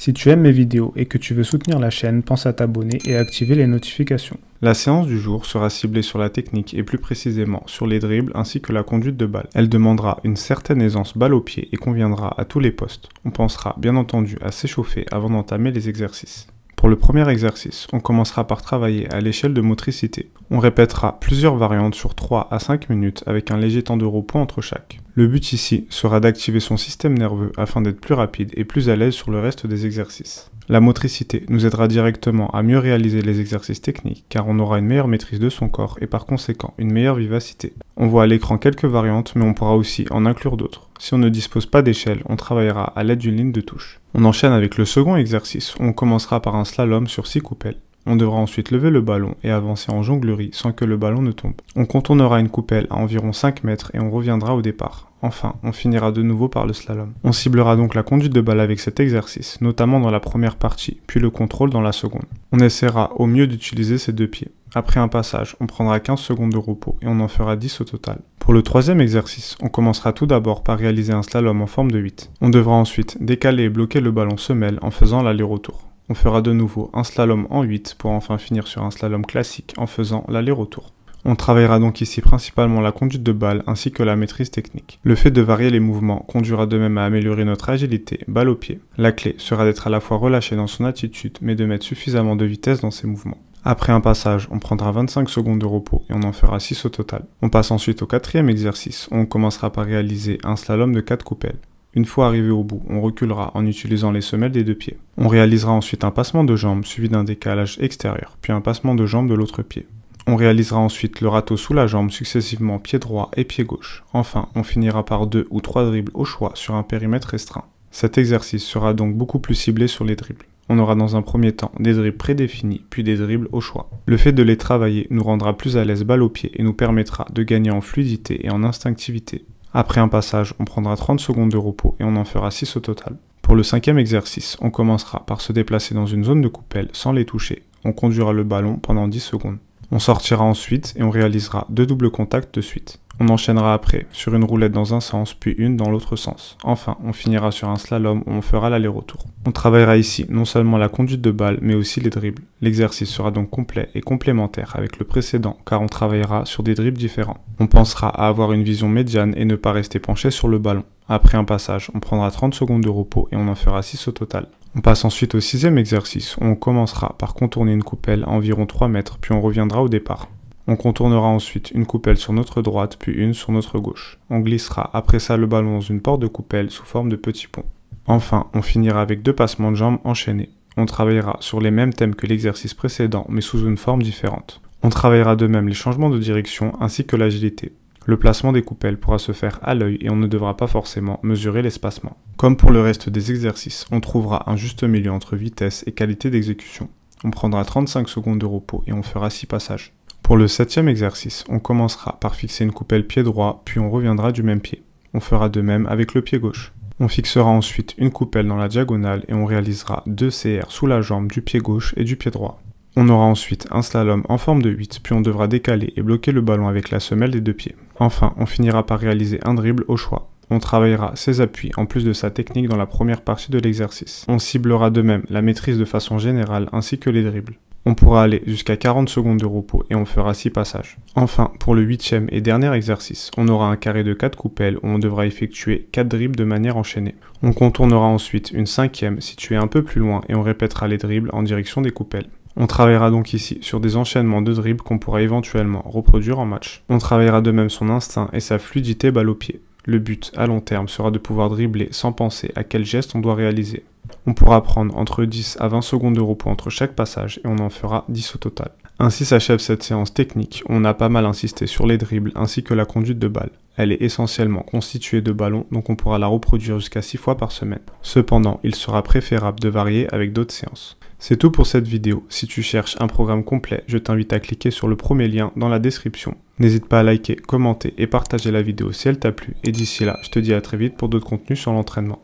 Si tu aimes mes vidéos et que tu veux soutenir la chaîne, pense à t'abonner et à activer les notifications. La séance du jour sera ciblée sur la technique et plus précisément sur les dribbles ainsi que la conduite de balle. Elle demandera une certaine aisance balle au pied et conviendra à tous les postes. On pensera bien entendu à s'échauffer avant d'entamer les exercices. Pour le premier exercice, on commencera par travailler à l'échelle de motricité. On répétera plusieurs variantes sur 3 à 5 minutes avec un léger temps de repos entre chaque. Le but ici sera d'activer son système nerveux afin d'être plus rapide et plus à l'aise sur le reste des exercices. La motricité nous aidera directement à mieux réaliser les exercices techniques car on aura une meilleure maîtrise de son corps et par conséquent une meilleure vivacité. On voit à l'écran quelques variantes mais on pourra aussi en inclure d'autres. Si on ne dispose pas d'échelle, on travaillera à l'aide d'une ligne de touche. On enchaîne avec le second exercice où on commencera par un slalom sur 6 coupelles. On devra ensuite lever le ballon et avancer en jonglerie sans que le ballon ne tombe. On contournera une coupelle à environ 5 mètres et on reviendra au départ. Enfin, on finira de nouveau par le slalom. On ciblera donc la conduite de balle avec cet exercice, notamment dans la première partie, puis le contrôle dans la seconde. On essaiera au mieux d'utiliser ses deux pieds. Après un passage, on prendra 15 secondes de repos et on en fera 10 au total. Pour le troisième exercice, on commencera tout d'abord par réaliser un slalom en forme de 8. On devra ensuite décaler et bloquer le ballon semelle en faisant l'aller-retour. On fera de nouveau un slalom en 8 pour enfin finir sur un slalom classique en faisant l'aller-retour. On travaillera donc ici principalement la conduite de balle ainsi que la maîtrise technique. Le fait de varier les mouvements conduira de même à améliorer notre agilité, balle au pied. La clé sera d'être à la fois relâché dans son attitude mais de mettre suffisamment de vitesse dans ses mouvements. Après un passage, on prendra 25 secondes de repos et on en fera 6 au total. On passe ensuite au quatrième exercice où on commencera par réaliser un slalom de 4 coupelles. Une fois arrivé au bout, on reculera en utilisant les semelles des deux pieds. On réalisera ensuite un passement de jambes suivi d'un décalage extérieur, puis un passement de jambes de l'autre pied. On réalisera ensuite le râteau sous la jambe successivement pied droit et pied gauche. Enfin, on finira par 2 ou 3 dribbles au choix sur un périmètre restreint. Cet exercice sera donc beaucoup plus ciblé sur les dribbles. On aura dans un premier temps des dribbles prédéfinis, puis des dribbles au choix. Le fait de les travailler nous rendra plus à l'aise balle au pied et nous permettra de gagner en fluidité et en instinctivité. Après un passage, on prendra 30 secondes de repos et on en fera 6 au total. Pour le cinquième exercice, on commencera par se déplacer dans une zone de coupelle sans les toucher. On conduira le ballon pendant 10 secondes. On sortira ensuite et on réalisera 2 doubles contacts de suite. On enchaînera après sur une roulette dans un sens puis une dans l'autre sens. Enfin, on finira sur un slalom où on fera l'aller-retour. On travaillera ici non seulement la conduite de balle mais aussi les dribbles. L'exercice sera donc complet et complémentaire avec le précédent car on travaillera sur des dribbles différents. On pensera à avoir une vision médiane et ne pas rester penché sur le ballon. Après un passage, on prendra 30 secondes de repos et on en fera 6 au total. On passe ensuite au sixième exercice où on commencera par contourner une coupelle à environ 3 mètres puis on reviendra au départ. On contournera ensuite une coupelle sur notre droite puis une sur notre gauche. On glissera après ça le ballon dans une porte de coupelle sous forme de petit pont. Enfin, on finira avec 2 passements de jambes enchaînés. On travaillera sur les mêmes thèmes que l'exercice précédent mais sous une forme différente. On travaillera de même les changements de direction ainsi que l'agilité. Le placement des coupelles pourra se faire à l'œil et on ne devra pas forcément mesurer l'espacement. Comme pour le reste des exercices, on trouvera un juste milieu entre vitesse et qualité d'exécution. On prendra 35 secondes de repos et on fera 6 passages. Pour le septième exercice, on commencera par fixer une coupelle pied droit, puis on reviendra du même pied. On fera de même avec le pied gauche. On fixera ensuite une coupelle dans la diagonale et on réalisera 2 CR sous la jambe du pied gauche et du pied droit. On aura ensuite un slalom en forme de 8, puis on devra décaler et bloquer le ballon avec la semelle des deux pieds. Enfin, on finira par réaliser un dribble au choix. On travaillera ses appuis en plus de sa technique dans la première partie de l'exercice. On ciblera de même la maîtrise de façon générale ainsi que les dribbles. On pourra aller jusqu'à 40 secondes de repos et on fera 6 passages. Enfin, pour le huitième et dernier exercice, on aura un carré de 4 coupelles où on devra effectuer 4 dribbles de manière enchaînée. On contournera ensuite une cinquième située un peu plus loin et on répétera les dribbles en direction des coupelles. On travaillera donc ici sur des enchaînements de dribbles qu'on pourra éventuellement reproduire en match. On travaillera de même son instinct et sa fluidité balle au pied. Le but, à long terme, sera de pouvoir dribbler sans penser à quel geste on doit réaliser. On pourra prendre entre 10 à 20 secondes de repos entre chaque passage et on en fera 10 au total. Ainsi s'achève cette séance technique où on a pas mal insisté sur les dribbles ainsi que la conduite de balle. Elle est essentiellement constituée de ballons donc on pourra la reproduire jusqu'à 6 fois par semaine. Cependant, il sera préférable de varier avec d'autres séances. C'est tout pour cette vidéo. Si tu cherches un programme complet, je t'invite à cliquer sur le premier lien dans la description. N'hésite pas à liker, commenter et partager la vidéo si elle t'a plu. Et d'ici là, je te dis à très vite pour d'autres contenus sur l'entraînement.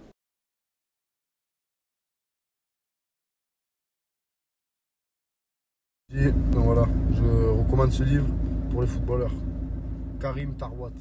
Donc voilà, je recommande ce livre pour les footballeurs. Karim Tarwat.